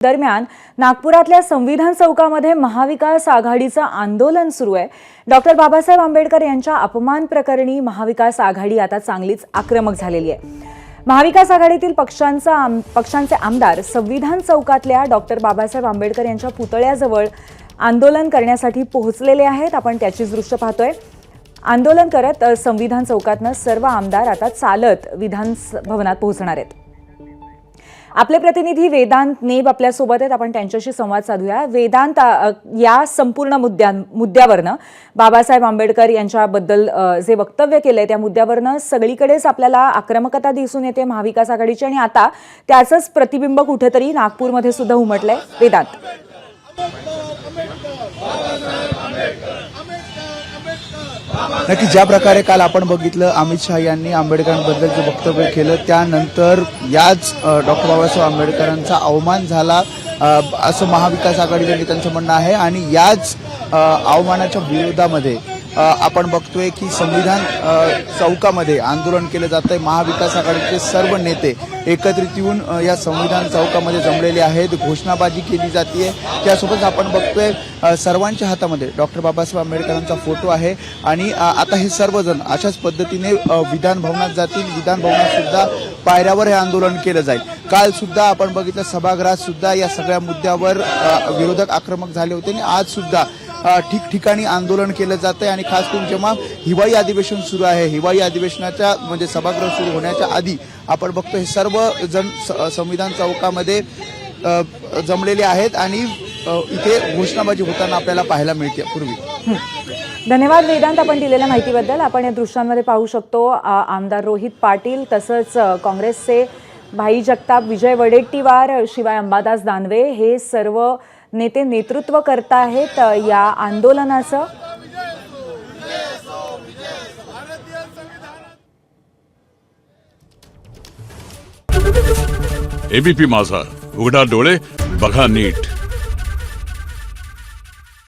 दरम्यान नागपुरातल्या संविधान चौकामध्ये महाविकास आघाडीचं आंदोलन सुरू आहे। डॉक्टर बाबासाहेब आंबेडकर यांच्या अपमान प्रकरणी महाविकास आघाडी आता चांगलीच आक्रमक झालेली आहे। महाविकास आघाडीतील पक्षांचे आमदार संविधान चौकातल्या डॉक्टर बाबासाहेब आंबेडकर यांच्या पुतळ्याजवळ आंदोलन करण्यासाठी पोहोचलेले आहेत। आपण त्याचीच दृश्य पाहतोय। आंदोलन करत संविधान चौकातनं सर्व आमदार आता चालत विधान भवनात पोहोचणार आहेत। आपले प्रतिनिधी वेदांत नेब आपल्या सोबत आहेत, आपण त्यांच्याशी संवाद साधूया। वेदांत, या संपूर्ण मुद्द्यावरनं बाबासाहेब आंबेडकर यांच्याबद्दल जे वक्तव्य केलंय त्या मुद्द्यावरनं सगळीकडेच आपल्याला आक्रमकता दिसून येते महाविकास आघाडीची, आणि आता त्याचंच प्रतिबिंब कुठेतरी नागपूरमध्ये सुद्धा उमटलंय। वेदांत, नक्की ज्या प्रकारे काल आपण बघितलं अमित शहा यांनी आंबेडकरांबद्दल जे वक्तव्य केलं त्यानंतर याच डॉक्टर बाबासाहेब आंबेडकरांचा अवमान झाला असं महाविकास आघाडीच्या नेत्यांचं म्हणणं आहे। आणि याच अवमानाच्या विरोधामध्ये आपण बघतोय की संविधान चौकामध्ये आंदोलन केलं जातंय। महाविकास आघाडीचे सर्व नेते एकत्रित येऊन या संविधान चौकामध्ये जमलेले आहेत, घोषणाबाजी केली जाते। त्यासोबत आपण बघतोय सर्वांच्या हातामध्ये डॉक्टर बाबासाहेब आंबेडकरांचा फोटो आहे आणि आता हे सर्वजण अशाच पद्धतीने विधान भवनात जातील। विधान भवनात सुद्धा पायऱ्यावर हे आंदोलन केलं जाईल। काल सुद्धा आपण बघितलं सभागृहात सुद्धा या सगळ्या मुद्द्यावर विरोधक आक्रमक झाले होते आणि आज सुद्धा ठिकठिकाणी आंदोलन केलं जातंय। आणि खास करून जेव्हा हिवाळी अधिवेशन सुरू आहे, हिवाळी अधिवेशनाच्या म्हणजे सभागृह सुरू होण्याच्या आधी आपण बघतो हे सर्व जण संविधान चौकामध्ये जमलेले आहेत आणि इथे घोषणाबाजी होताना आपल्याला पाहायला मिळते। पूर्वी धन्यवाद वेदांत, आपण दिलेल्या माहितीबद्दल। आपण या दृश्यांमध्ये पाहू शकतो आमदार रोहित पाटील, तसंच काँग्रेसचे भाई जगताप, विजय वडेट्टीवार, शिवाय अंबादास दानवे हे सर्व नेते नेतृत्व करत आहेत या आंदोलनाचं। एबीपी माझा, उघडा डोळे बघा नीट।